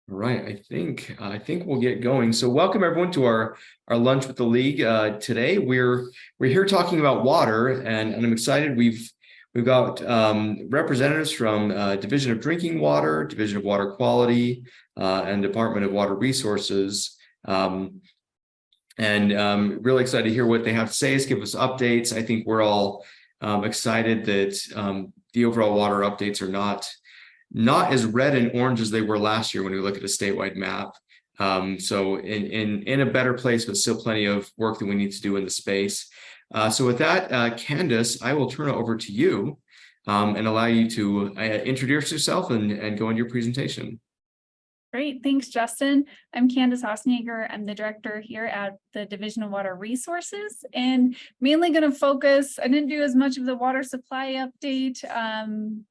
All right, I think we'll get going. So welcome everyone to our lunch with the league. Today we're here talking about water, and I'm excited. We've got representatives from Division of Drinking Water, Division of Water Quality, and Department of Water Resources. Really excited to hear what they have to say, give us updates. I think we're all excited that the overall water updates are not as red and orange as they were last year when we look at a statewide map. So in a better place, but still plenty of work that we need to do in the space. So with that, Candice, I will turn it over to you and allow you to introduce yourself and go on your presentation. Great, thanks, Justin. I'm Candice Hasenyger. I'm the director here at the Division of Water Resources, and mainly going to focus. I didn't do as much of the water supply update,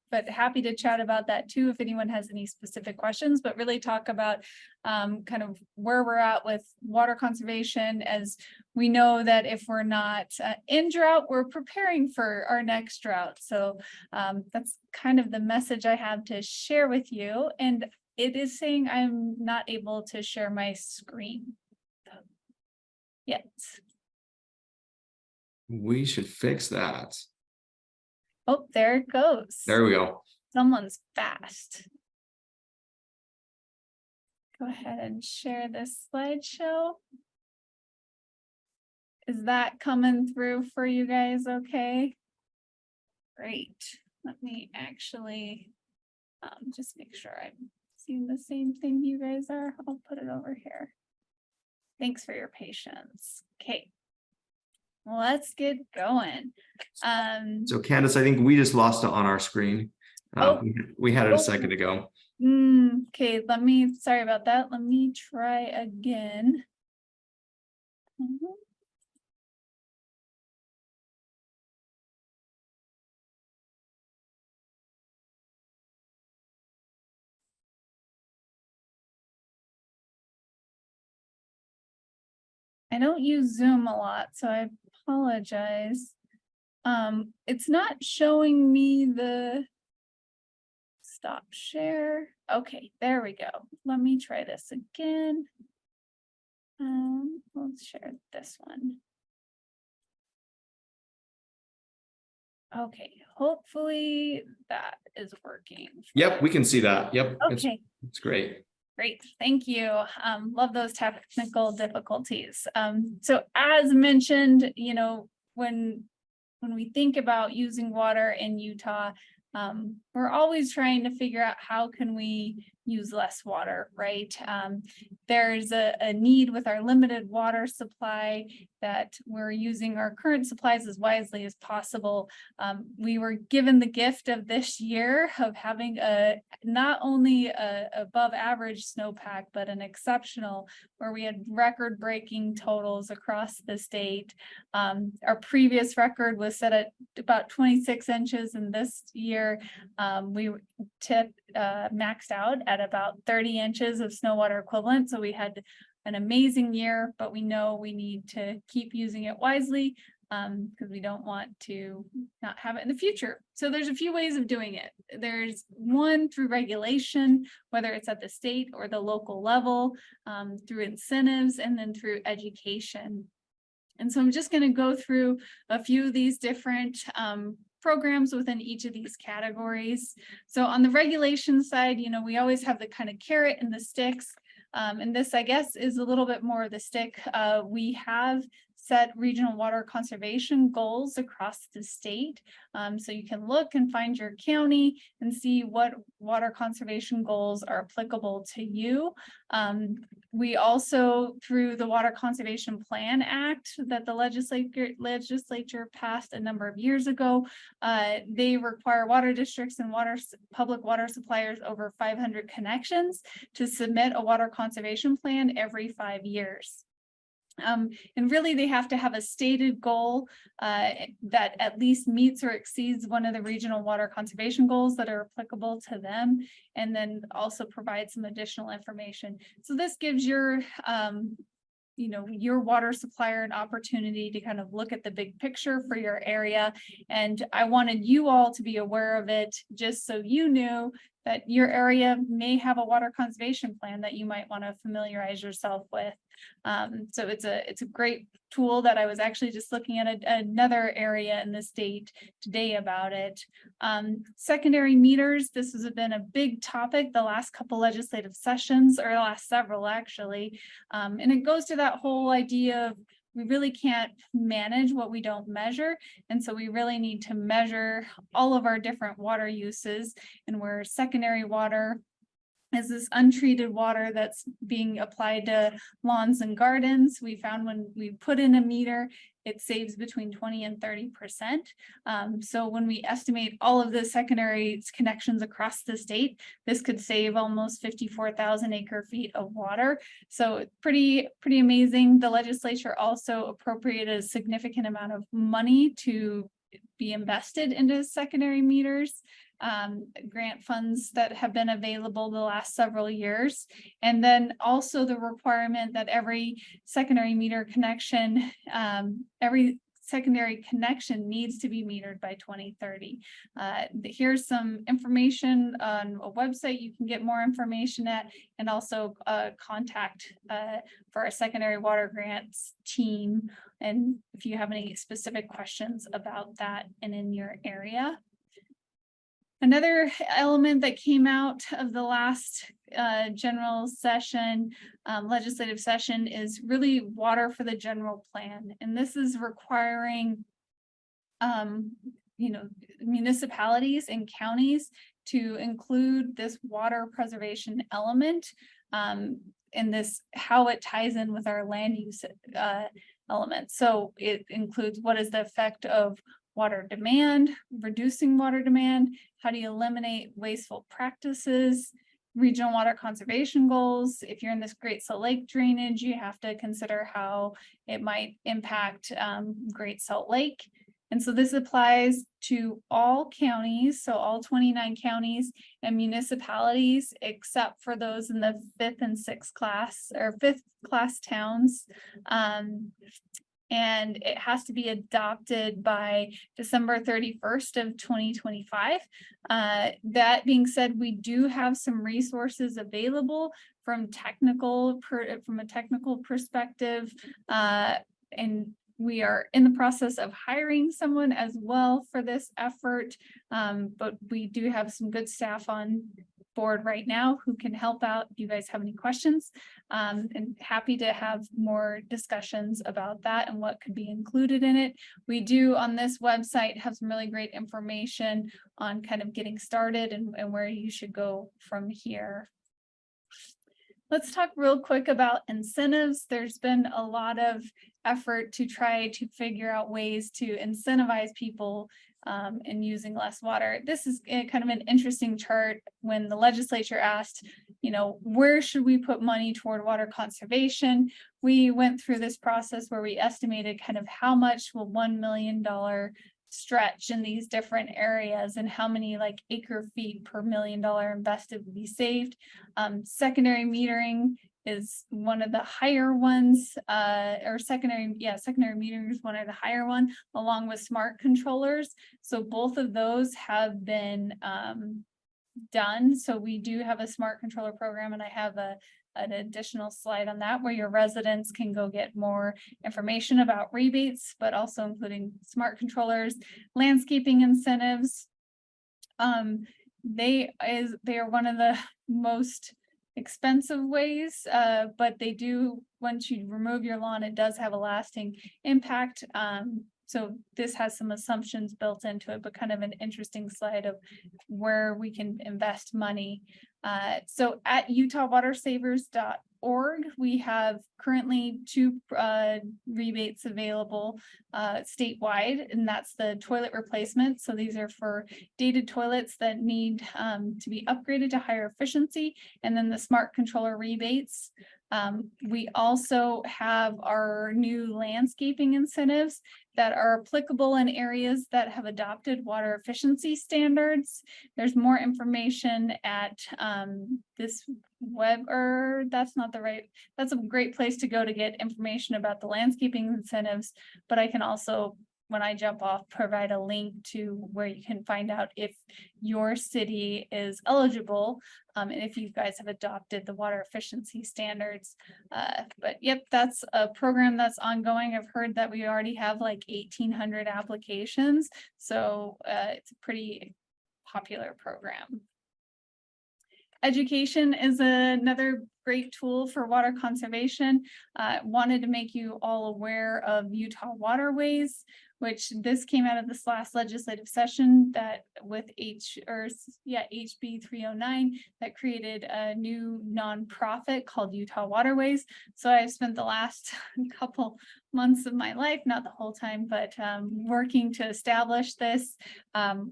but happy to chat about that too if anyone has any specific questions, but really talk about kind of where we're at with water conservation, as we know that if we're not in drought, we're preparing for our next drought. So that's kind of the message I have to share with you. And it is saying I'm not able to share my screen yet. We should fix that. Oh, there it goes. There we go. Someone's fast. Go ahead and share this slideshow. Is that coming through for you guys okay? Great. Let me actually just make sure I'm seeing the same thing you guys are. I'll put it over here. Thanks for your patience. Okay, let's get going. So Candice, I think we just lost it on our screen. We had it a second ago. Okay, sorry about that. Let me try again. I don't use Zoom a lot, so I apologize. It's not showing me the stop share. Okay, there we go. Let me try this again. Let's share this one. Okay, hopefully that is working. Yep, we can see that. Yep. Okay. It's great. Great, thank you. Love those technical difficulties. So as mentioned, you know, when we think about using water in Utah, we're always trying to figure out how can we use less water, right? There's a need with our limited water supply that we're using our current supplies as wisely as possible. We were given the gift of this year of having not only a above average snowpack, but an exceptional, where we had record-breaking totals across the state. Our previous record was set at about 26 inches, and this year we maxed out at about 30 inches of snow water equivalent. So we had an amazing year, but we know we need to keep using it wisely because we don't want to not have it in the future. So there's a few ways of doing it. There's one through regulation, whether it's at the state or the local level, through incentives, and then through education. And so I'm just going to go through a few of these different programs within each of these categories. So on the regulation side, you know, we always have the kind of carrot and the sticks. And this, I guess, is a little bit more of the stick. We have set regional water conservation goals across the state. So you can look and find your county and see what water conservation goals are applicable to you. We also, through the Water Conservation Plan Act that the legislature passed a number of years ago, they require water districts and public water suppliers over 500 connections to submit a water conservation plan every 5 years. And really they have to have a stated goal that at least meets or exceeds one of the regional water conservation goals that are applicable to them, and then also provide some additional information. So this gives your your water supplier an opportunity to kind of look at the big picture for your area. And I wanted you all to be aware of it, just so you knew that your area may have a water conservation plan that you might want to familiarize yourself with. So it's a great tool that I was actually just looking at another area in the state today about it. Secondary meters, this has been a big topic the last couple legislative sessions, or the last several actually. And it goes to that whole idea of we really can't manage what we don't measure. And so we really need to measure all of our different water uses, and where secondary water is this untreated water that's being applied to lawns and gardens. We found when we put in a meter, it saves between 20 and 30%. So when we estimate all of the secondary connections across the state, this could save almost 54,000 acre feet of water. So pretty amazing. The legislature also appropriated a significant amount of money to be invested into secondary meters. Grant funds that have been available the last several years. And then also the requirement that every secondary meter connection, every secondary connection needs to be metered by 2030. Here's some information on a website you can get more information at, and also contact for our secondary water grants team. And if you have any specific questions about that and in your area. Another element that came out of the last general session, legislative session, is really water for the general plan. And this is requiring, municipalities and counties to include this water preservation element in this, how it ties in with our land use element. So it includes what is the effect of water demand, reducing water demand, how do you eliminate wasteful practices, regional water conservation goals. If you're in this Great Salt Lake drainage, you have to consider how it might impact Great Salt Lake. And so this applies to all counties, so all 29 counties and municipalities, except for those in the 5th and 6th class, or 5th class towns. And it has to be adopted by December 31st of 2025. That being said, we do have some resources available from a technical perspective, and we are in the process of hiring someone as well for this effort, but we do have some good staff on board right now who can help out if you guys have any questions, and happy to have more discussions about that and what could be included in it. We do on this website have some really great information on kind of getting started and where you should go from here. Let's talk real quick about incentives. There's been a lot of effort to try to figure out ways to incentivize people in using less water. This is kind of an interesting chart. When the legislature asked, where should we put money toward water conservation? We went through this process where we estimated kind of how much will $1 million stretch in these different areas and how many acre feet per $1 million invested would be saved. Secondary metering is one of the higher ones, or secondary metering is one of the higher one, along with smart controllers. So both of those have been done. So we do have a smart controller program, and I have an additional slide on that where your residents can go get more information about rebates, but also including smart controllers, landscaping incentives. They are one of the most expensive ways, but they do, once you remove your lawn, it does have a lasting impact. So this has some assumptions built into it, but kind of an interesting slide of where we can invest money. So at utahwatersavers.org, we have currently 2 rebates available statewide, and that's the toilet replacement. So these are for dated toilets that need to be upgraded to higher efficiency, and then the smart controller rebates. We also have our new landscaping incentives that are applicable in areas that have adopted water efficiency standards. There's more information at this web, or that's not the right, that's a great place to go to get information about the landscaping incentives, but I can also when I jump off, provide a link to where you can find out if your city is eligible, and if you guys have adopted the water efficiency standards. But yep, that's a program that's ongoing. I've heard that we already have like 1,800 applications, so it's a pretty popular program. Education is another great tool for water conservation. Wanted to make you all aware of Utah waterways, which this came out of this last legislative session that with HB 309 that created a new nonprofit called Utah Waterways. So I've spent the last couple months of my life, not the whole time, but working to establish this.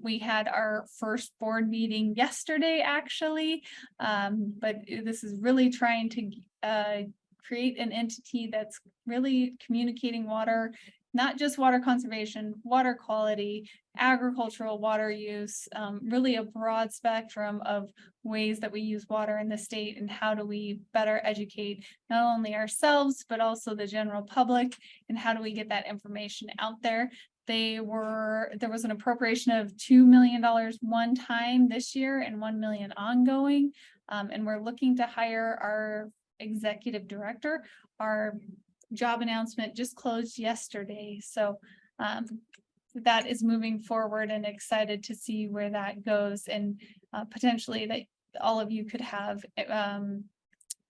We had our first board meeting yesterday, actually, but this is really trying to create an entity that's really communicating water, not just water conservation, water quality, agricultural water use, really a broad spectrum of ways that we use water in the state, and how do we better educate not only ourselves, but also the general public, and how do we get that information out there. There was an appropriation of $2 million one time this year and $1 million ongoing. And we're looking to hire our executive director. Our job announcement just closed yesterday. So that is moving forward, and excited to see where that goes, and potentially that all of you could have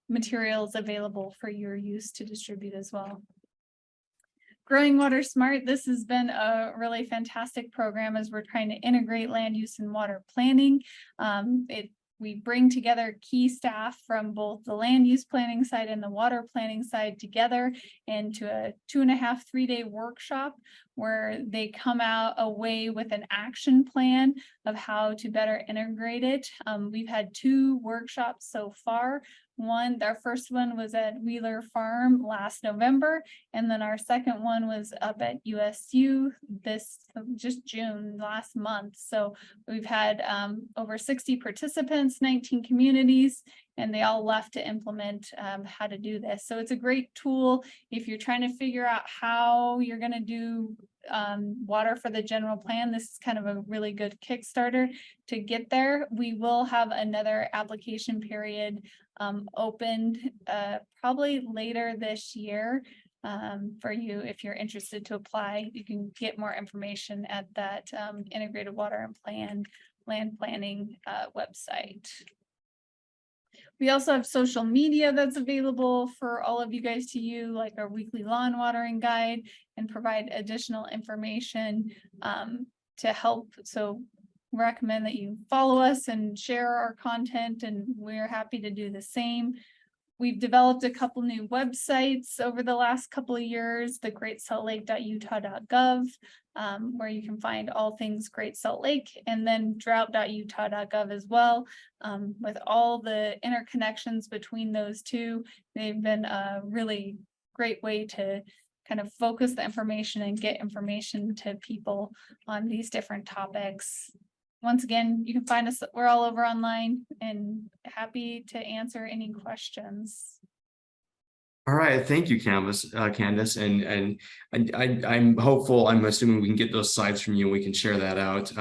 materials available for your use to distribute as well. Growing Water Smart, this has been a really fantastic program as we're trying to integrate land use and water planning. We bring together key staff from both the land use planning side and the water planning side together into a 2.5, 3-day workshop where they come out away with an action plan of how to better integrate it. We've had 2 workshops so far. Our first one was at Wheeler Farm last November, and then our second one was up at USU just June last month. So we've had over 60 participants, 19 communities, and they all left to implement how to do this. So it's a great tool if you're trying to figure out how you're going to do water for the general plan. This is kind of a really good Kickstarter to get there. We will have another application period opened probably later this year for you. If you're interested to apply, you can get more information at that integrated water and land planning website. We also have social media that's available for all of you guys to use, like our weekly lawn watering guide, and provide additional information to help. So recommend that you follow us and share our content, and we're happy to do the same. We've developed a couple new websites over the last couple of years, the greatsaltlake.utah.gov, where you can find all things Great Salt Lake, and then drought.utah.gov as well. With all the interconnections between those two, they've been a really great way to kind of focus the information and get information to people on these different topics. Once again, you can find us, we're all over online, and happy to answer any questions. All right, thank you, Candice, and I'm hopeful. I'm assuming we can get those slides from you and we can share that out.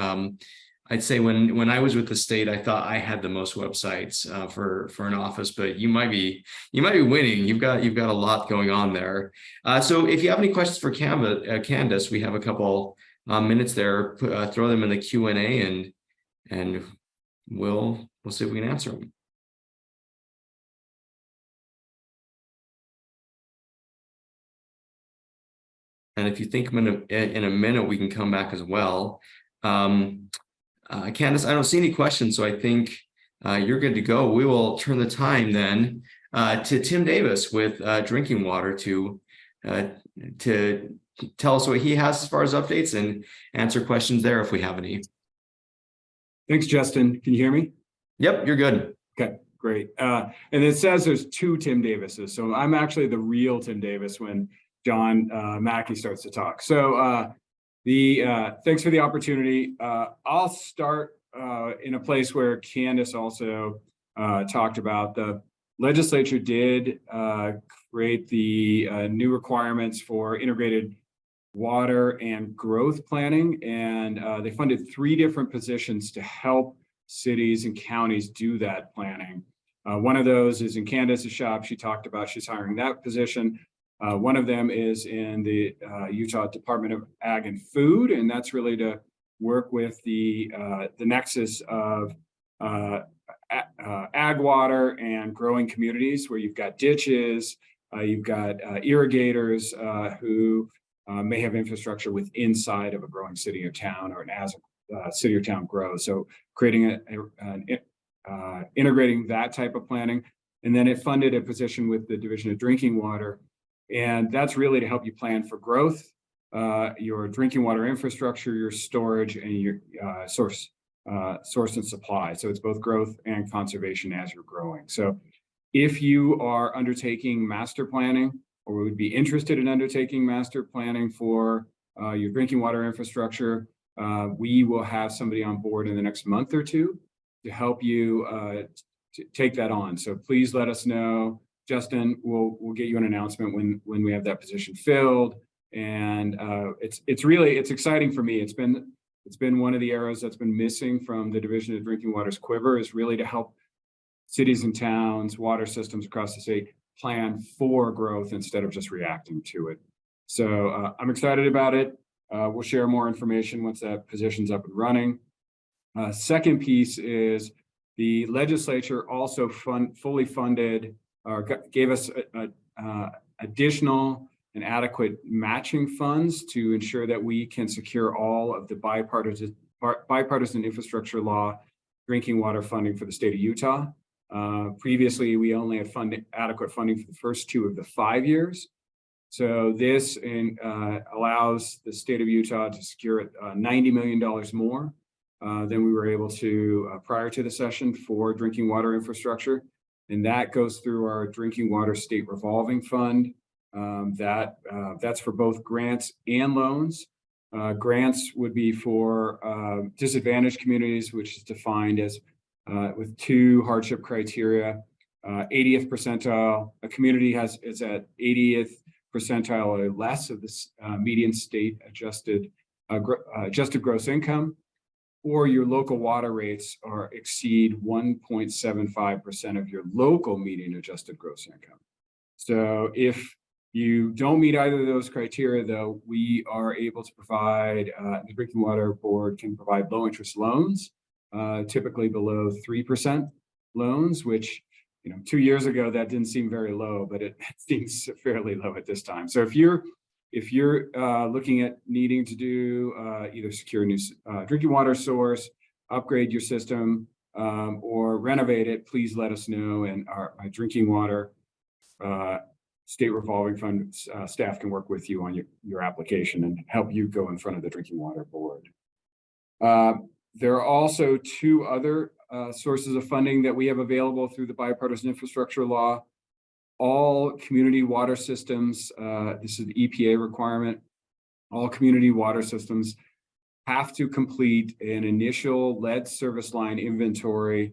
I'd say when I was with the state, I thought I had the most websites for an office, but you might be winning. You've got a lot going on there. So if you have any questions for Candice, we have a couple minutes there. Throw them in the Q&A, and we'll see if we can answer them. And if you think in a minute, we can come back as well. Candice, I don't see any questions, so I think you're good to go. We will turn the time then to Tim Davis with drinking water to tell us what he has as far as updates and answer questions there if we have any. Thanks, Justin. Can you hear me? Yep, you're good. Okay, great. And it says there's 2 Tim Davises. So I'm actually the real Tim Davis when John Mackey starts to talk. So thanks for the opportunity. I'll start in a place where Candice also talked about. The legislature did create the new requirements for integrated water and growth planning, and they funded 3 different positions to help cities and counties do that planning. One of those is in Candice's shop. She talked about she's hiring that position. One of them is in the Utah Department of Ag and Food, and that's really to work with the nexus of ag water and growing communities, where you've got ditches, you've got irrigators who may have infrastructure with inside of a growing city or town, or as a city or town grows. So creating integrating that type of planning. And then it funded a position with the Division of Drinking Water. And that's really to help you plan for growth, your drinking water infrastructure, your storage, and your source and supply. So it's both growth and conservation as you're growing. So if you are undertaking master planning, or would be interested in undertaking master planning for your drinking water infrastructure, we will have somebody on board in the next month or two to help you take that on. So please let us know. Justin, we'll get you an announcement when we have that position filled. And it's exciting for me. It's been one of the arrows that's been missing from the Division of Drinking Water's quiver, is really to help cities and towns, water systems across the state plan for growth instead of just reacting to it. So I'm excited about it. We'll share more information once that position's up and running. Second piece is the legislature also fully funded, or gave us additional and adequate matching funds to ensure that we can secure all of the bipartisan infrastructure law drinking water funding for the state of Utah. Previously, we only had adequate funding for the first 2 of the 5 years. So this allows the state of Utah to secure $90 million more than we were able to prior to the session for drinking water infrastructure. And that goes through our drinking water state revolving fund. That's for both grants and loans. Grants would be for disadvantaged communities, which is defined as with 2 hardship criteria. 80th percentile, a community is at 80th percentile or less of this median state adjusted gross income, or your local water rates exceed 1.75% of your local median adjusted gross income. So if you don't meet either of those criteria, though, we are able to provide, the Drinking Water Board can provide low interest loans, typically below 3% loans, which, 2 years ago, that didn't seem very low, but it seems fairly low at this time. So if you're looking at needing to do either secure a new drinking water source, upgrade your system, or renovate it, please let us know, and our drinking water state revolving fund staff can work with you on your application and help you go in front of the Drinking Water Board. There are also 2 other sources of funding that we have available through the bipartisan infrastructure law. All community water systems, this is the EPA requirement, all community water systems have to complete an initial lead service line inventory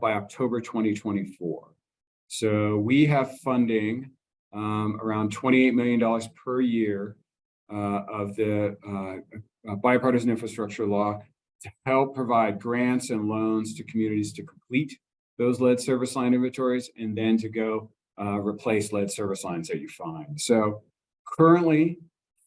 by October 2024. So we have funding around $28 million per year of the bipartisan infrastructure law to help provide grants and loans to communities to complete those lead service line inventories, and then to go replace lead service lines that you find. So currently,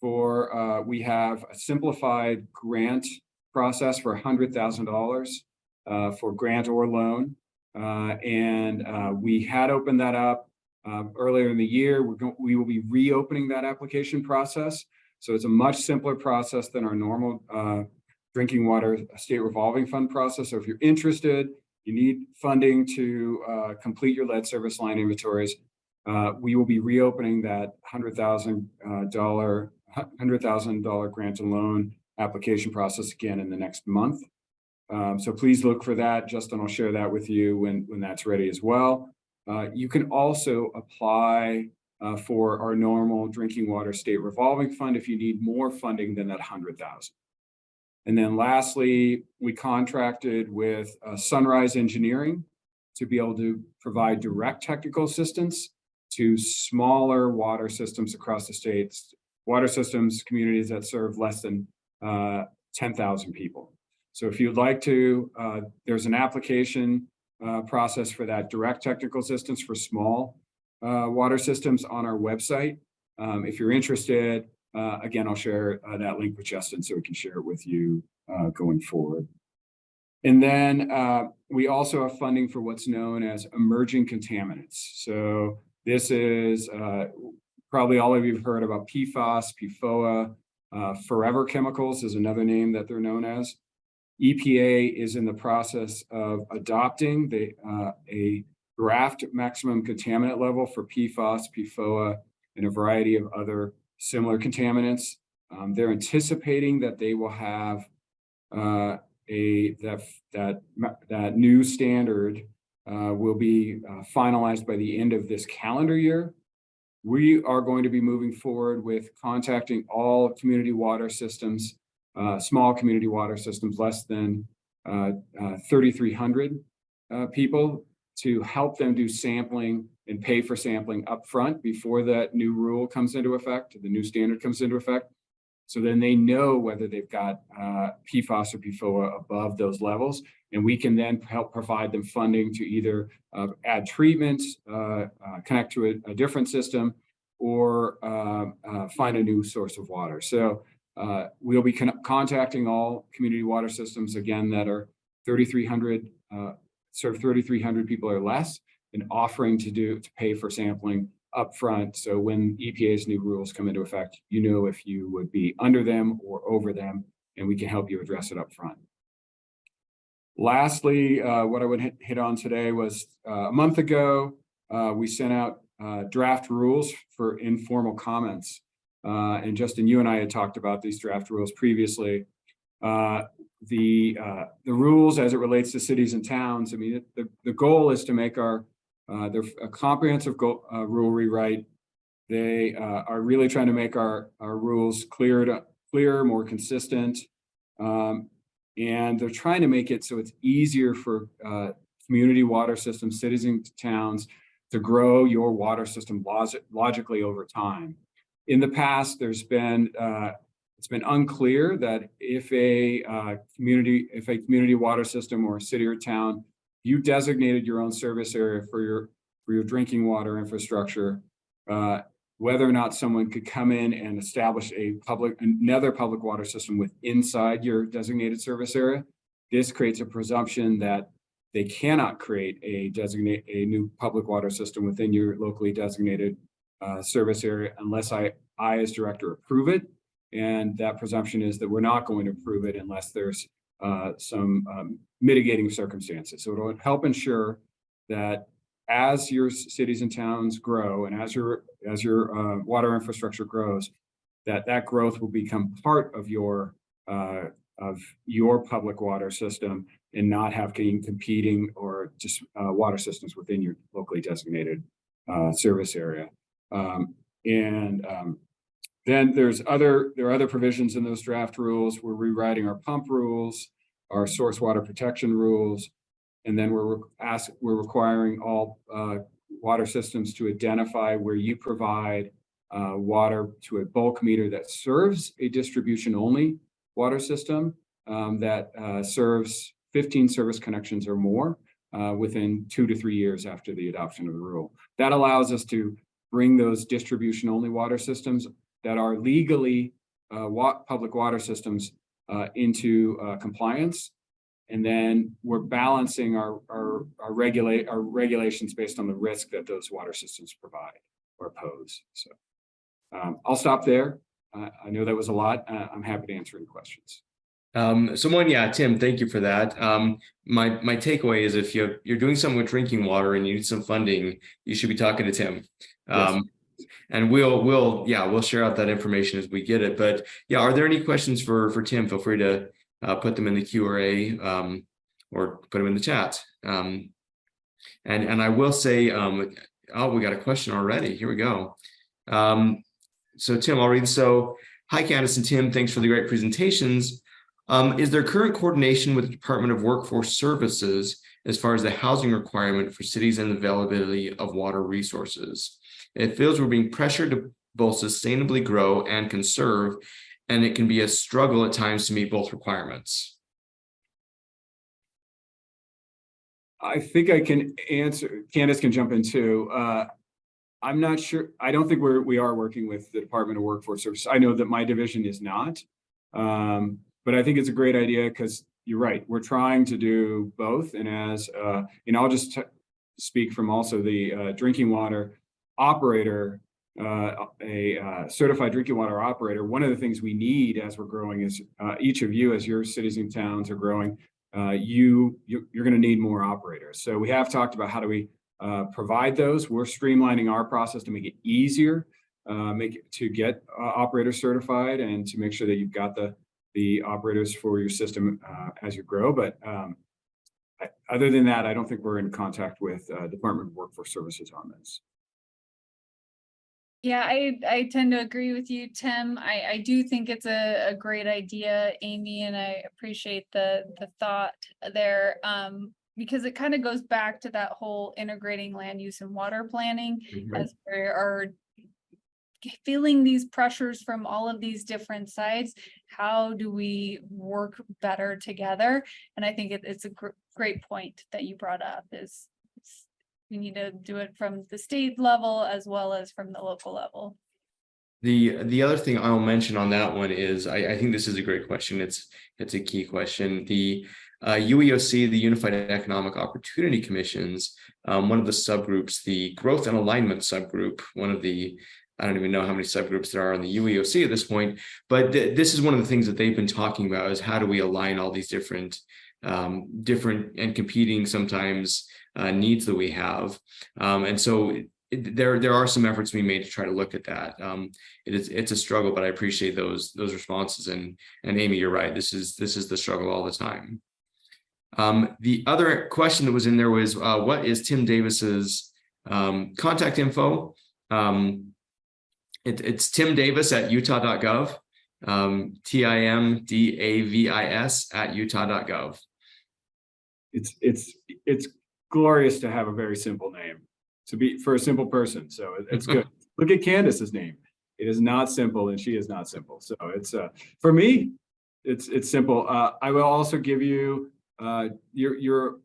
we have a simplified grant process for $100,000 for grant or loan, and we had opened that up earlier in the year. We will be reopening that application process. So it's a much simpler process than our normal drinking water state revolving fund process. So if you're interested, you need funding to complete your lead service line inventories, we will be reopening that $100,000 grant and loan application process again in the next month. So please look for that. Justin will share that with you when that's ready as well. You can also apply for our normal drinking water state revolving fund if you need more funding than that $100,000. And then lastly, we contracted with Sunrise Engineering to be able to provide direct technical assistance to smaller water systems across the states water systems communities that serve less than 10,000 people. So if you'd like to, there's an application process for that direct technical assistance for small water systems on our website. If you're interested, again, I'll share that link with Justin so we can share it with you going forward. And then we also have funding for what's known as emerging contaminants. So this is probably all of you have heard about PFAS, PFOA, forever chemicals is another name that they're known as. EPA is in the process of adopting a draft maximum contaminant level for PFAS, PFOA, and a variety of other similar contaminants. They're anticipating that they will have that new standard will be finalized by the end of this calendar year. We are going to be moving forward with contacting all community water systems, small community water systems, less than 3,300 people, to help them do sampling and pay for sampling upfront before that new rule comes into effect, the new standard comes into effect. So then they know whether they've got PFAS or PFOA above those levels, and we can then help provide them funding to either add treatments, connect to a different system, or find a new source of water. So we'll be contacting all community water systems, again, that are 3,300, serve 3,300 people or less, and offering to pay for sampling upfront. So when EPA's new rules come into effect, you know if you would be under them or over them, and we can help you address it upfront. Lastly, what I would hit on today was a month ago, we sent out draft rules for informal comments. And Justin, you and I had talked about these draft rules previously. The rules as it relates to cities and towns, I mean, the goal is to make they're a comprehensive rule rewrite. They are really trying to make our rules clearer, more consistent. And they're trying to make it so it's easier for community water systems, cities and towns to grow your water system logically over time. In the past, it's been unclear that if a community water system or a city or town, you designated your own service area for your drinking water infrastructure, whether or not someone could come in and establish another public water system with inside your designated service area. This creates a presumption that they cannot create a new public water system within your locally designated service area unless I as director approve it. And that presumption is that we're not going to approve it unless there's some mitigating circumstances. So it'll help ensure that as your cities and towns grow and as your water infrastructure grows, that growth will become part of your public water system and not have competing or just water systems within your locally designated service area. Then there are other provisions in those draft rules. We're rewriting our pump rules, our source water protection rules, and then we're requiring all water systems to identify where you provide water to a bulk meter that serves a distribution-only water system that serves 15 service connections or more within 2 to 3 years after the adoption of the rule. That allows us to bring those distribution-only water systems that are legally public water systems into compliance. And then we're balancing our regulations based on the risk that those water systems provide or pose. So I'll stop there. I know that was a lot. I'm happy to answer any questions. Tim, thank you for that. My takeaway is if you're doing something with drinking water and you need some funding, you should be talking to Tim. Yes. And we'll share out that information as we get it. But yeah, are there any questions for Tim? Feel free to put them in the Q&A or put them in the chat. And I will say, we got a question already. Here we go. So Tim, I'll read. So, hi Candice and Tim, thanks for the great presentations. Is there current coordination with the Department of Workforce Services as far as the housing requirement for cities and the availability of water resources? It feels we're being pressured to both sustainably grow and conserve, and it can be a struggle at times to meet both requirements? I think I can answer. Candice can jump in too. I'm not sure. I don't think we are working with the Department of Workforce Services. I know that my division is not, but I think it's a great idea because you're right. We're trying to do both. And as I'll just speak from also the drinking water operator, a certified drinking water operator. One of the things we need as we're growing is each of you, as your cities and towns are growing, you're going to need more operators. So we have talked about how do we provide those. We're streamlining our process to make it easier, to get operators certified and to make sure that you've got the operators for your system as you grow. But other than that, I don't think we're in contact with Department of Workforce Services on this. Yeah, I tend to agree with you, Tim. I do think it's a great idea, Amy, and I appreciate the thought there. Because it kind of goes back to that whole integrating land use and water planning, as we are feeling these pressures from all of these different sides. How do we work better together? And I think it's a great point that you brought up is we need to do it from the state level as well as from the local level. The other thing I'll mention on that one is I think this is a great question. It's a key question. The UEOC, the Unified Economic Opportunity Commissions, one of the subgroups, the Growth and Alignment subgroup, one of the, I don't even know how many subgroups there are in the UEOC at this point, but this is one of the things that they've been talking about is how do we align all these different and competing sometimes needs that we have. And so there are some efforts being made to try to look at that. It's a struggle, but I appreciate those responses. And Amy, you're right. This is the struggle all the time. The other question that was in there was, what is Tim Davis's contact info? It's Tim Davis at utah.gov, TIMDAVIS at utah.gov. It's glorious to have a very simple name for a simple person. So it's good. Look at Candice's name. It is not simple and she is not simple. So it's for me, it's simple. I will also give you you're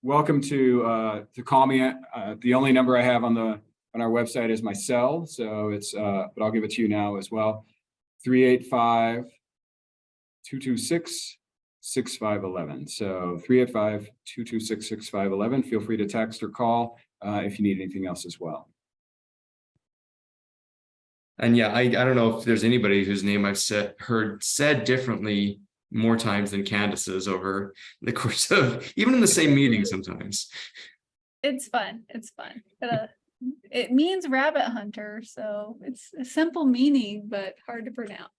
welcome to call me. The only number I have on our website is my cell. So it's but I'll give it to you now as well. 385-226-6511. So 385-226-6511. Feel free to text or call if you need anything else as well. And yeah, I don't know if there's anybody whose name I've heard said differently more times than Candice's over the course of even in the same meeting sometimes. It's fun. It's fun. It means rabbit hunter, so it's a simple meaning, but hard to pronounce.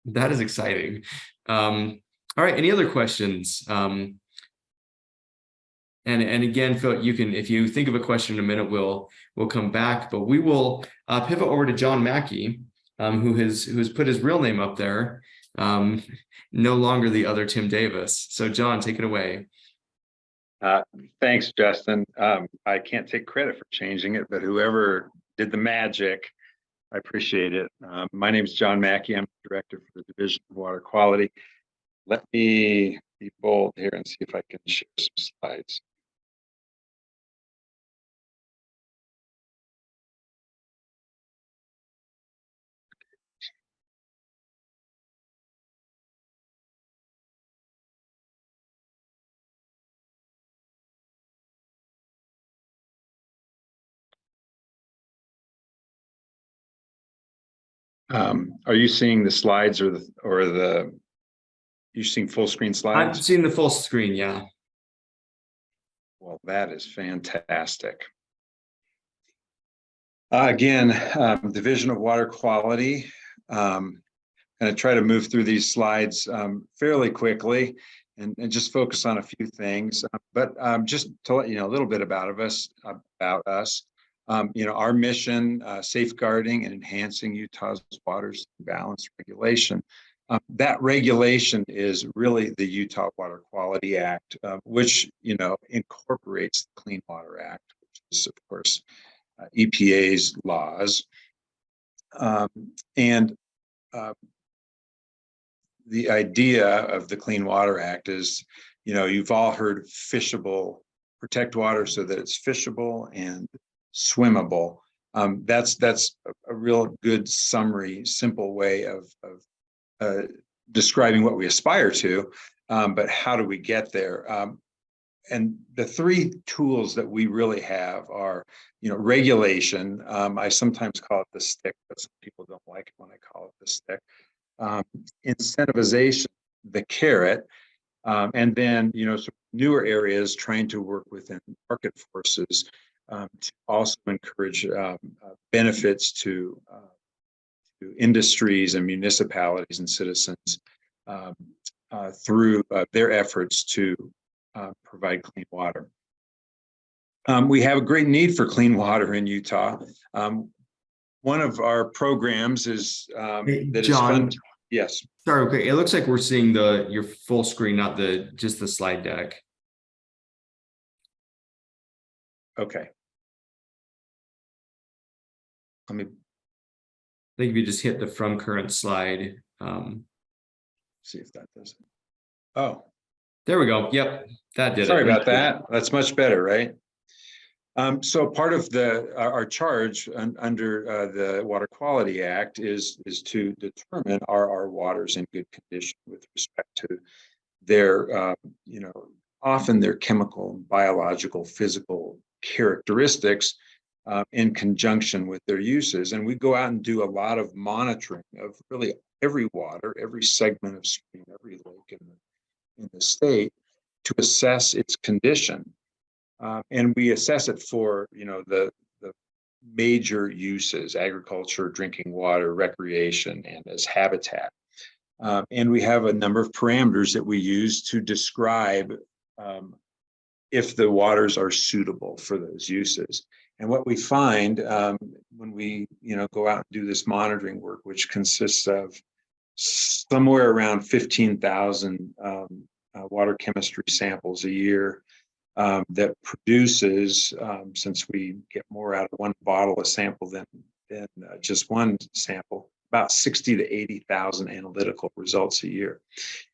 That is exciting. All right, any other questions? And again, Phil, you can, if you think of a question in a minute, we'll come back, but we will pivot over to John Mackey, who has put his real name up there, no longer the other Tim Davis. So John, take it away. Thanks, Justin. I can't take credit for changing it, but whoever did the magic, I appreciate it. My name is John Mackey. I'm the director for the Division of Water Quality. Let me be bold here and see if I can share some slides. Are you seeing the slides or you seeing full screen slides? I'm seeing the full screen, yeah. Well, that is fantastic. Again, Division of Water Quality. Going to try to move through these slides fairly quickly and just focus on a few things. But just to let you know a little bit about us. Our mission, safeguarding and enhancing Utah's water balance regulation. That regulation is really the Utah Water Quality Act, which incorporates the Clean Water Act, which is, of course, EPA's laws. And the idea of the Clean Water Act is, you've all heard fishable, protect water so that it's fishable and swimmable. That's a real good summary, simple way of describing what we aspire to, but how do we get there? And the three tools that we really have are, regulation. I sometimes call it the stick, but some people don't like it when I call it the stick. Incentivization, the carrot, and then, some newer areas trying to work within market forces to also encourage benefits to industries and municipalities and citizens through their efforts to provide clean water. We have a great need for clean water in Utah. One of our programs is that John, is yes. Sorry, okay. It looks like we're seeing your full screen, not just the slide deck. Okay. Let me I think if you just hit the from current slide. see if that does it. Oh, There we go. Yep, that did it. sorry about that. That's much better, right? So part of our charge under the Water Quality Act is to determine are our waters in good condition with respect to their, often their chemical, biological, physical characteristics in conjunction with their uses. And we go out and do a lot of monitoring of really every water, every segment of stream, every lake in the state to assess its condition. And we assess it for, the major uses: agriculture, drinking water, recreation, and as habitat. And we have a number of parameters that we use to describe if the waters are suitable for those uses. And what we find when we, go out and do this monitoring work, which consists of somewhere around 15,000 water chemistry samples a year, that produces, since we get more out of one bottle a sample than just one sample, about 60 to 80,000 analytical results a year.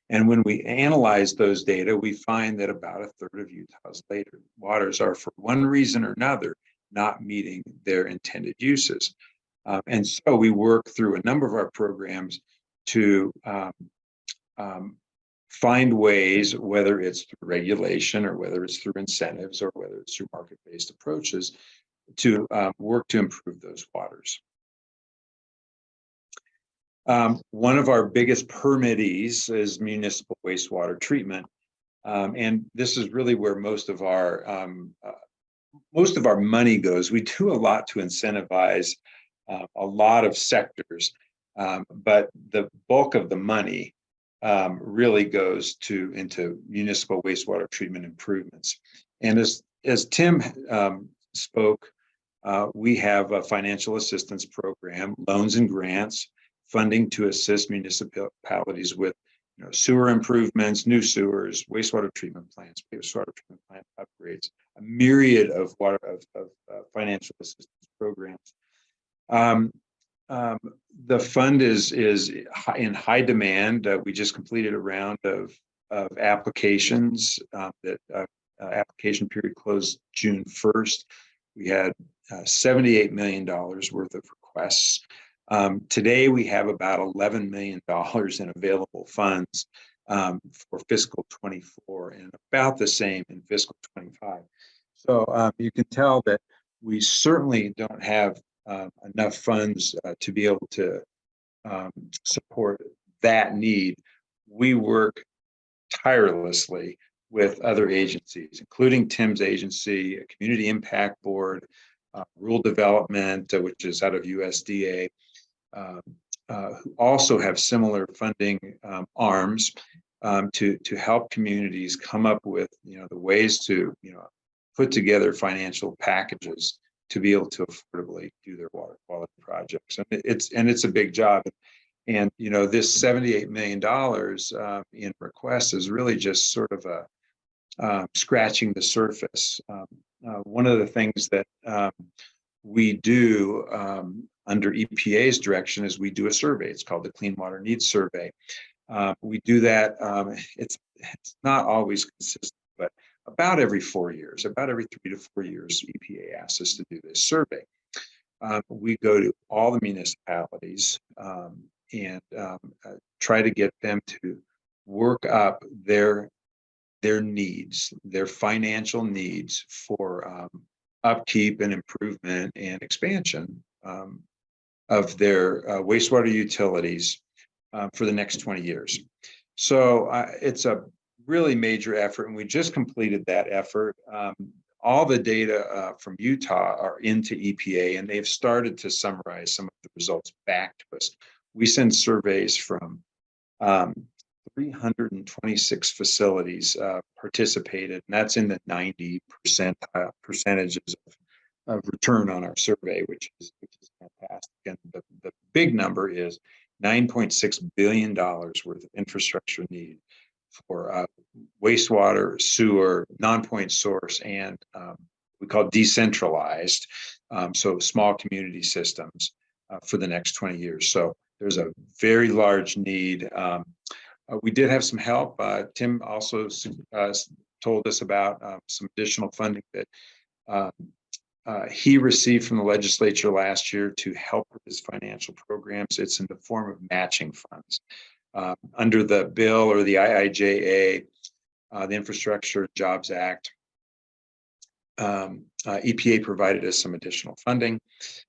And when we analyze those data, we find that about a third of Utah's waters are, for one reason or another, not meeting their intended uses. And so we work through a number of our programs to find ways, whether it's through regulation or whether it's through incentives or whether it's through market-based approaches, to work to improve those waters. One of our biggest permittees is municipal wastewater treatment. And this is really where most of our money goes. We do a lot to incentivize a lot of sectors, but the bulk of the money really goes into municipal wastewater treatment improvements. And as Tim spoke, we have a financial assistance program, loans and grants, funding to assist municipalities with sewer improvements, new sewers, wastewater treatment plants, wastewater treatment plant upgrades, a myriad of financial assistance programs. The fund is in high demand. We just completed a round of applications. That application period closed June 1st. We had $78 million worth of requests. Today, we have about $11 million in available funds for fiscal 24 and about the same in fiscal 25. So you can tell that we certainly don't have enough funds to be able to support that need. We work tirelessly with other agencies, including Tim's agency, a Community Impact Board, Rural Development, which is out of USDA, who also have similar funding arms to help communities come up with the ways to put together financial packages to be able to affordably do their water quality projects. And it's a big job. And this $78 million in requests is really just sort of a scratching the surface. One of the things that we do under EPA's direction is we do a survey. It's called the Clean Water Needs Survey. We do that. It's not always consistent, but about every 4 years, about every 3 to 4 years, EPA asks us to do this survey. We go to all the municipalities and try to get them to work up their needs, their financial needs for upkeep and improvement and expansion of their wastewater utilities for the next 20 years. So it's a really major effort, and we just completed that effort. All the data from Utah are into EPA, and they've started to summarize some of the results back to us. We send surveys from 326 facilities participated, and that's in the 90% percentages of return on our survey, which is fantastic. And the big number is $9.6 billion worth of infrastructure need for wastewater, sewer, non-point source, and we call decentralized, so small community systems for the next 20 years. So there's a very large need. We did have some help. Tim also told us about some additional funding that he received from the legislature last year to help with his financial programs. It's in the form of matching funds. Under the bill or the IIJA, the Infrastructure Jobs Act, EPA provided us some additional funding,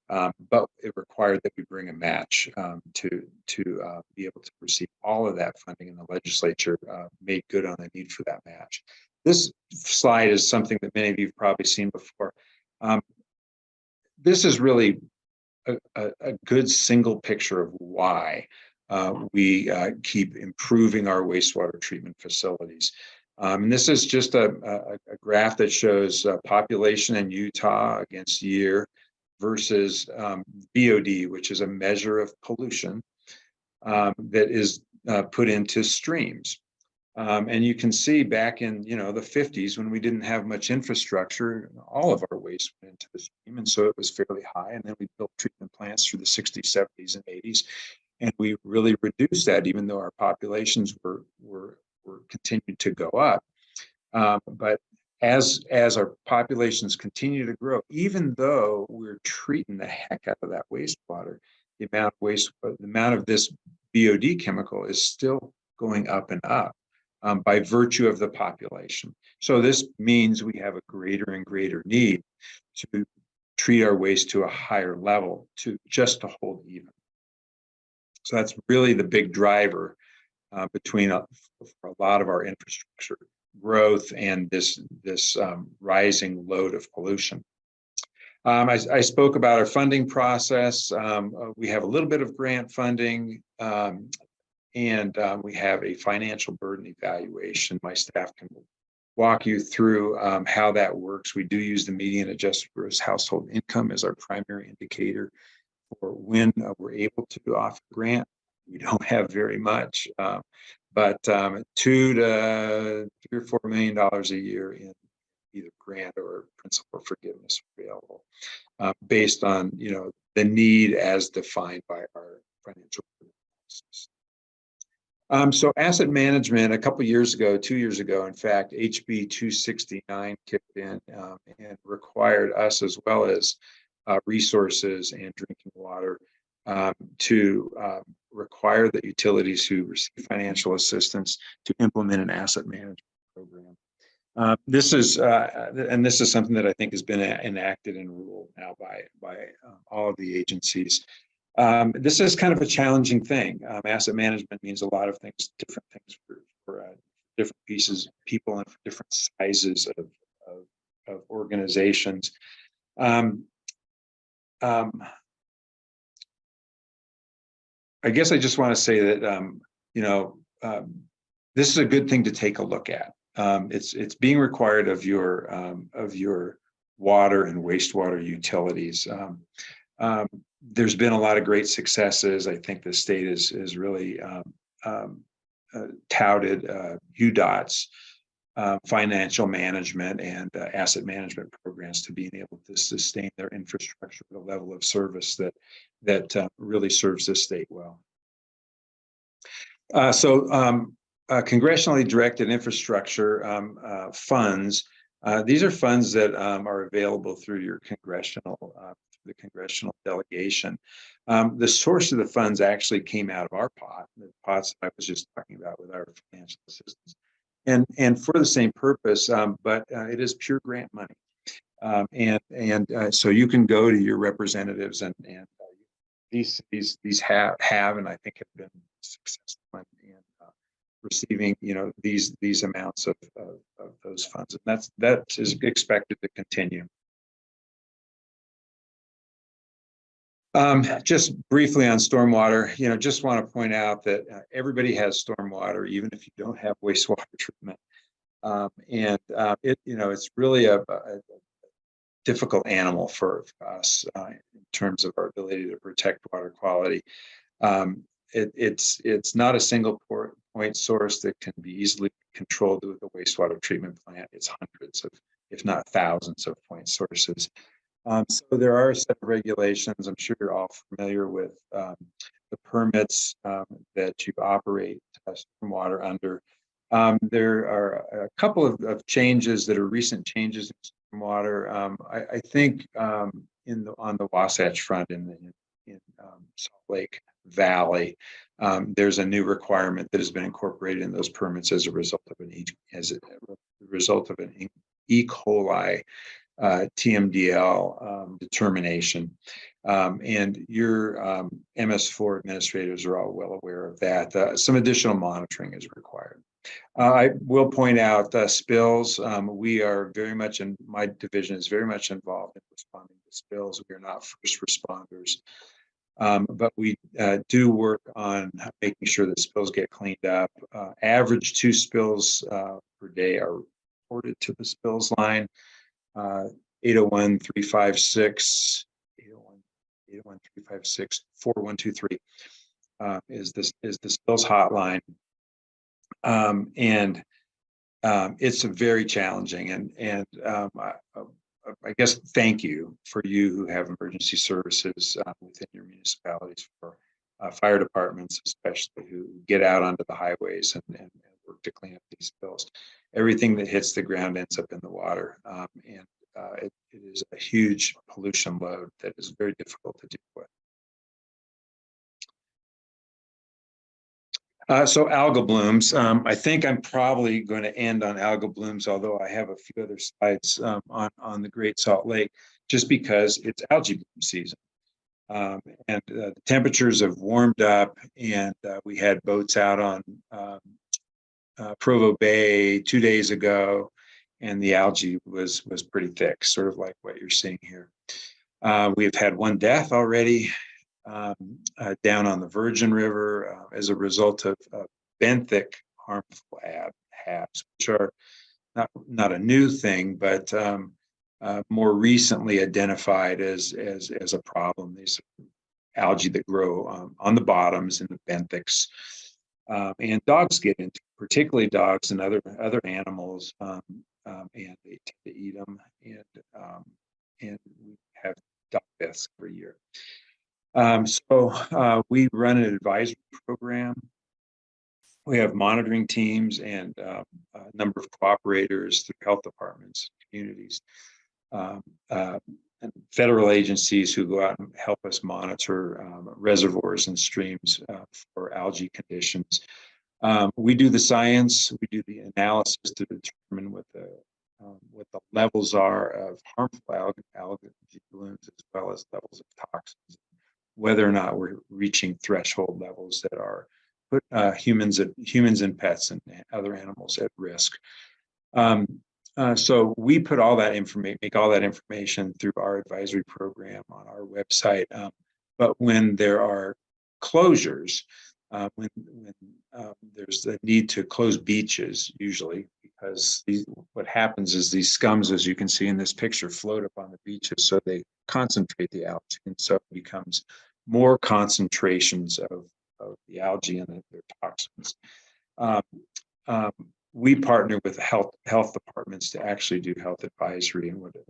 but it required that we bring a match to be able to receive all of that funding, and the legislature made good on the need for that match. This slide is something that many of you have probably seen before. This is really a good single picture of why we keep improving our wastewater treatment facilities. And this is just a graph that shows population in Utah against year versus BOD, which is a measure of pollution that is put into streams. And you can see back in the 50s, when we didn't have much infrastructure, all of our waste went into the stream, and so it was fairly high. And then we built treatment plants through the 60s, 70s, and 80s, and we really reduced that, even though our populations were continuing to go up. But as our populations continue to grow, even though we're treating the heck out of that wastewater, the amount of this BOD chemical is still going up and up by virtue of the population. So this means we have a greater and greater need to treat our waste to a higher level to hold even. So that's really the big driver between for a lot of our infrastructure growth and this rising load of pollution. I spoke about our funding process. We have a little bit of grant funding, and we have a financial burden evaluation. My staff can walk you through how that works. We do use the median adjusted gross household income as our primary indicator for when we're able to offer grant. We don't have very much, but $2 to $3 or $4 million a year in either grant or principal forgiveness available, based on the need as defined by our financial analysis. So asset management, a couple of years ago, 2 years ago, in fact, HB 269 kicked in and required us, as well as resources and drinking water, to require that utilities who receive financial assistance to implement an asset management program. This is something that I think has been enacted and ruled now by all of the agencies. This is kind of a challenging thing. Asset management means a lot of things, different things for different people and for different sizes of organizations. I guess I just want to say that this is a good thing to take a look at. It's being required of your water and wastewater utilities. There's been a lot of great successes. I think the state is really touted UDOT's financial management and asset management programs to being able to sustain their infrastructure at a level of service that really serves the state well. Congressionally directed infrastructure funds. These are funds that are available through your the congressional delegation. The source of the funds actually came out of our pot, the pots that I was just talking about with our financial assistance, and for the same purpose, but it is pure grant money. So you can go to your representatives and these have and I think have been successful in receiving these amounts of those funds, and that is expected to continue. Just briefly on stormwater, just want to point out that everybody has stormwater, even if you don't have wastewater treatment, it's really a difficult animal for us in terms of our ability to protect water quality. It's not a single point source that can be easily controlled with a wastewater treatment plant. It's hundreds of, if not thousands, of point sources. So there are a set of regulations. I'm sure you're all familiar with the permits that you operate stormwater under. There are a couple of changes that are recent changes in stormwater. I think on the Wasatch Front in Salt Lake Valley, there's a new requirement that has been incorporated in those permits as a result of an E. coli TMDL determination, and your MS4 administrators are all well aware of that. Some additional monitoring is required. I will point out spills. We are very much my division is very much involved in responding to spills. We are not first responders, but we do work on making sure that spills get cleaned up. Average 2 spills per day are reported to the spills line. 801-356 4123 is the spills hotline, and it's very challenging, and I guess thank you for you who have emergency services within your municipalities, for fire departments especially, who get out onto the highways and work to clean up these spills. Everything that hits the ground ends up in the water, and it is a huge pollution load that is very difficult to deal with. So algal blooms. I think I'm probably going to end on algal blooms, although I have a few other slides on the Great Salt Lake, just because it's algae bloom season. And the temperatures have warmed up, and we had boats out on Provo Bay 2 days ago, and the algae was pretty thick, sort of like what you're seeing here. We've had 1 death already down on the Virgin River as a result of benthic harmful HABs, which are not a new thing, but more recently identified as a problem. These algae that grow on the bottoms in the benthics, and dogs get into, particularly dogs and other animals, and they tend to eat them, and we have dog deaths every year. So we run an advisory program. We have monitoring teams and a number of cooperators through health departments, communities, and federal agencies who go out and help us monitor reservoirs and streams for algae conditions. We do the science, we do the analysis to determine what the levels are of harmful algae blooms, as well as levels of toxins, whether or not we're reaching threshold levels that are put humans and pets and other animals at risk. So we put all that information, make all that information through our advisory program on our website. But when there are closures, when there's the need to close beaches, usually, because what happens is these scums, as you can see in this picture, float up on the beaches, so they concentrate the algae, and so it becomes more concentrations of the algae and their toxins. we partner with health departments to actually do health advisory. And what the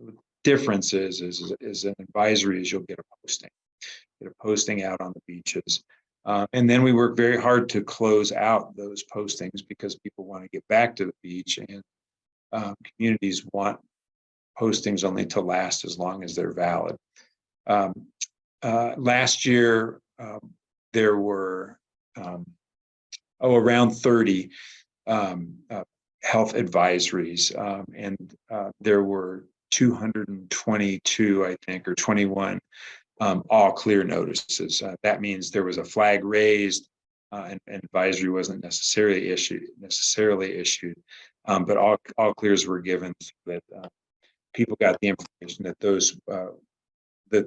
difference is an advisory is you'll get a posting out on the beaches. And then we work very hard to close out those postings because people want to get back to the beach, and communities want postings only to last as long as they're valid. Last year, there were around 30 health advisories, and there were 222, I think, or 21 all clear notices. That means there was a flag raised, and advisory wasn't necessarily issued, but all clears were given so that people got the information that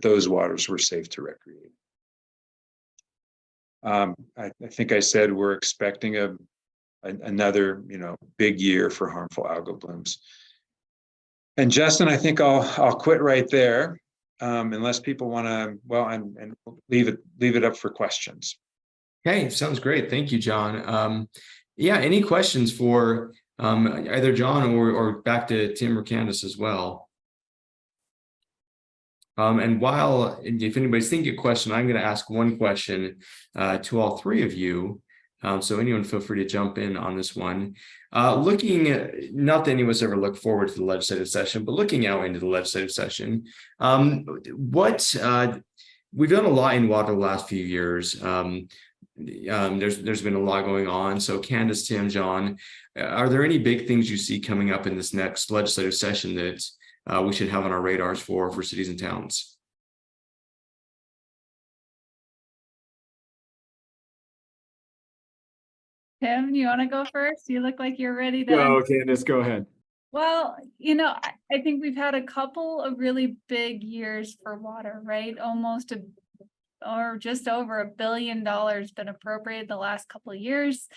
those waters were safe to recreate. I think I said we're expecting another big year for harmful algal blooms. And Justin, I think I'll quit right there, unless people want to, and leave it up for questions. Okay, sounds great. Thank you, John. Yeah, any questions for either John or back to Tim or Candice as well? And if anybody's thinking a question, I'm going to ask one question to all three of you. So anyone feel free to jump in on this one. Looking at, not that any of us ever look forward to the legislative session, but looking out into the legislative session, we've done a lot in water the last few years. There's been a lot going on. So Candice, Tim, John, are there any big things you see coming up in this next legislative session that we should have on our radars for cities and towns? Tim, you want to go first? You look like you're ready to. Go, Candice, go ahead. Well, I think we've had a couple of really big years for water, right? Or just over $1 billion been appropriated the last couple of years.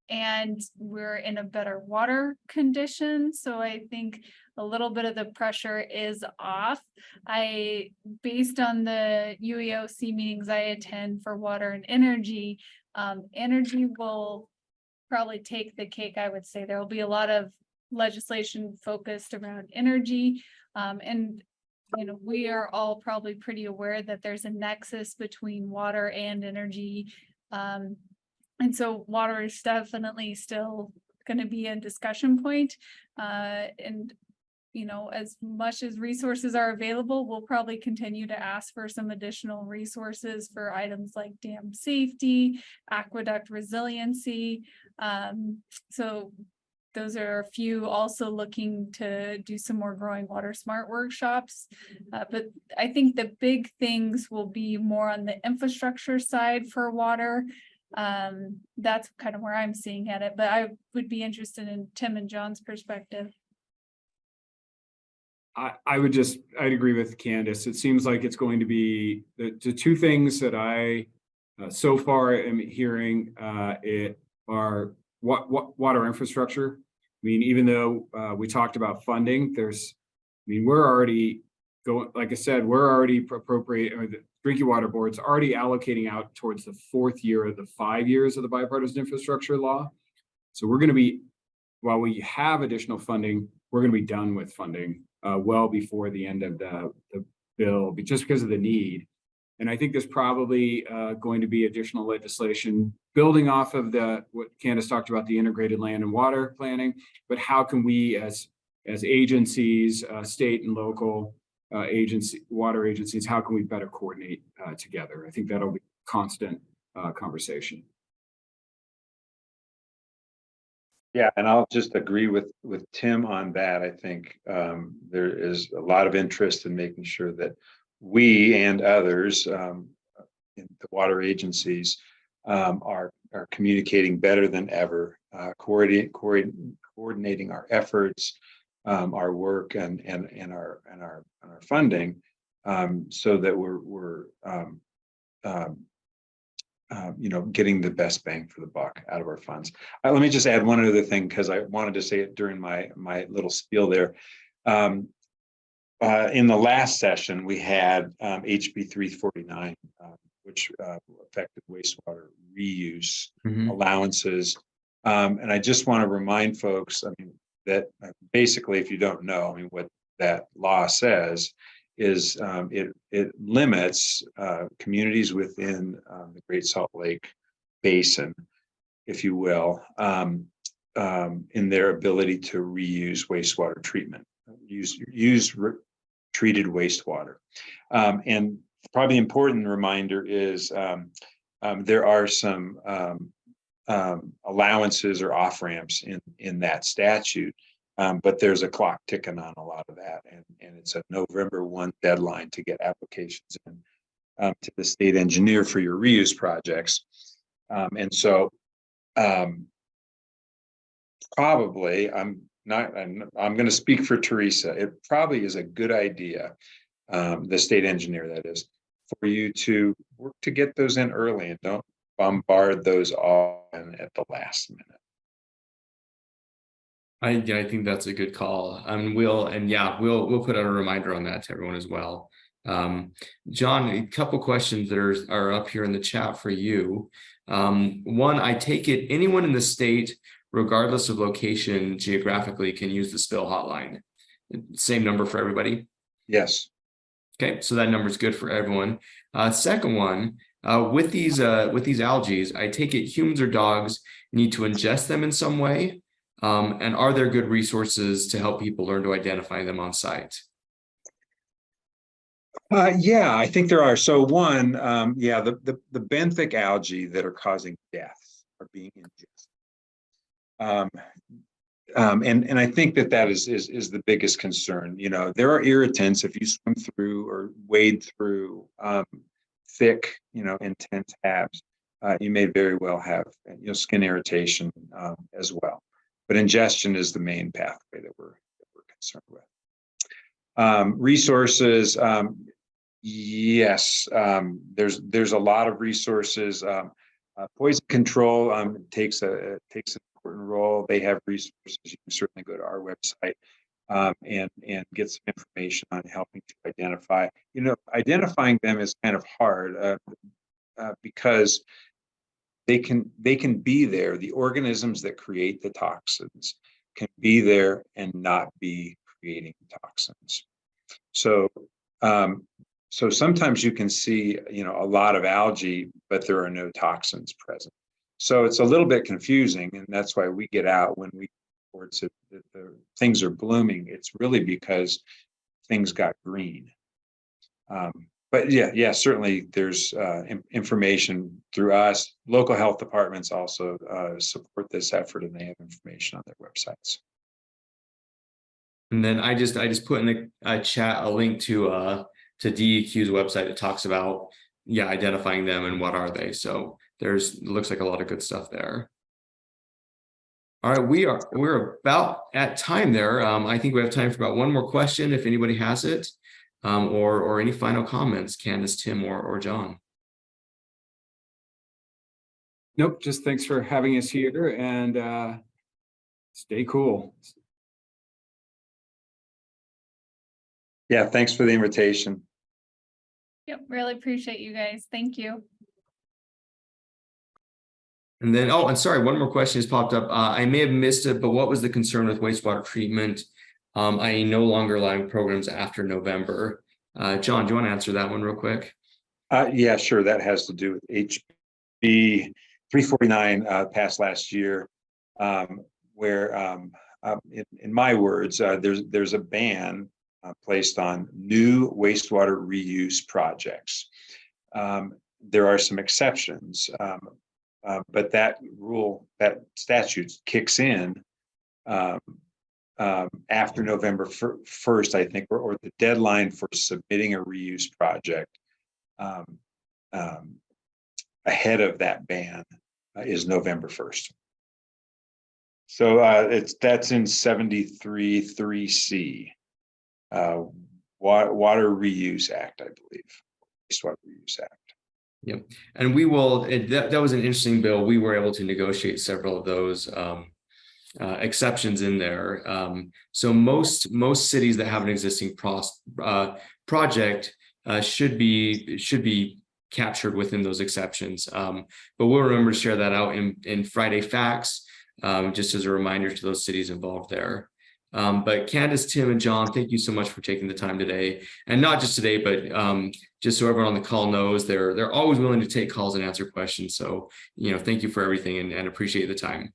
And we're in a better water condition. So I think a little bit of the pressure is off. Based on the UEOC meetings I attend for water and energy, energy will probably take the cake. I would say there will be a lot of legislation focused around energy. And we are all probably pretty aware that there's a nexus between water and energy. And so water is definitely still going to be a discussion point. And, as much as resources are available, we'll probably continue to ask for some additional resources for items like dam safety, aqueduct resiliency. So those are a few. Also looking to do some more growing water smart workshops. But I think the big things will be more on the infrastructure side for water. That's kind of where I'm seeing at it, but I would be interested in Tim and John's perspective. I'd agree with Candice. It seems like it's going to be the two things that I so far am hearing are water infrastructure. I mean, even though we talked about funding, we're already going, like I said, we're already appropriate, or the Drinking Water Board's already allocating out towards the 4th year of the 5 years of the bipartisan infrastructure law. So we're going to be, while we have additional funding, we're going to be done with funding well before the end of the bill, just because of the need. And I think there's probably going to be additional legislation building off of what Candice talked about, the integrated land and water planning. But how can we, as agencies, state and local water agencies, how can we better coordinate together? I think that'll be constant conversation. Yeah, and I'll just agree with Tim on that. I think there is a lot of interest in making sure that we and others in the water agencies are communicating better than ever, coordinating our efforts, our work, and our funding, so that we're getting the best bang for the buck out of our funds. Let me just add one other thing, because I wanted to say it during my little spiel there. In the last session, we had HB 349, which affected wastewater reuse allowances And I just want to remind folks, I mean, that basically, if you don't know, I mean, what that law says is it limits communities within the Great Salt Lake Basin, if you will, in their ability to reuse wastewater treatment, use treated wastewater. And probably important reminder is there are some allowances or off ramps in that statute, but there's a clock ticking on a lot of that, and it's a November 1 deadline to get applications in to the state engineer for your reuse projects, and so probably I'm going to speak for Teresa. It probably is a good idea, the state engineer that is, for you to work to get those in early and don't bombard those all in at the last minute. I think that's a good call. We'll put out a reminder on that to everyone as well. John, a couple questions that are up here in the chat for you. One, I take it anyone in the state, regardless of location geographically, can use the spill hotline. Same number for everybody? Yes. Okay, so that number is good for everyone. Second one, with these algae, I take it humans or dogs need to ingest them in some way. And are there good resources to help people learn to identify them on site? Yeah, I think there are. So one, the benthic algae that are causing death are being ingested. And I think that is the biggest concern. You know, there are irritants if you swim through or wade through thick, intense habs. You may very well have skin irritation as well. But ingestion is the main pathway that we're concerned with. Resources, yes, there's a lot of resources. Poison control takes an important role. They have resources. You can certainly go to our website and get some information on helping to identify. Identifying them is kind of hard because they can be there. The organisms that create the toxins can be there and not be creating toxins. So sometimes you can see, a lot of algae, but there are no toxins present. So it's a little bit confusing, and that's why we get out when we report that the things are blooming. It's really because things got green. But yeah, certainly there's information through us. Local health departments also support this effort, and they have information on their websites. And then I just put in the chat a link to DEQ's website that talks about identifying them and what are they. So it looks like a lot of good stuff there. All right, we're about at time there. I think we have time for about one more question if anybody has it. Or any final comments, Candice, Tim, or John? Nope, just thanks for having us here, and stay cool. Yeah, thanks for the invitation. Yep, really appreciate you guys. Thank you. And then, and sorry, one more question has popped up. I may have missed it, but what was the concern with wastewater treatment? I no longer allowing programs after November. John, do you want to answer that one real quick? Yeah, sure. That has to do with HB 349 passed last year, where, in my words, there's a ban placed on new wastewater reuse projects. There are some exceptions, but that statute kicks in after November 1st, I think, or the deadline for submitting a reuse project ahead of that ban is November 1st. So that's in 73(3)(c), Water Reuse Act, I believe, Wastewater Reuse Act. Yep, and we will. That was an interesting bill. We were able to negotiate several of those exceptions in there. So most cities that have an existing project should be captured within those exceptions. But we'll remember to share that out in Friday Facts. just as a reminder to those cities involved there. But Candice, Tim, and John, thank you so much for taking the time today. And not just today, but just so everyone on the call knows, they're always willing to take calls and answer questions. So, thank you for everything and appreciate the time.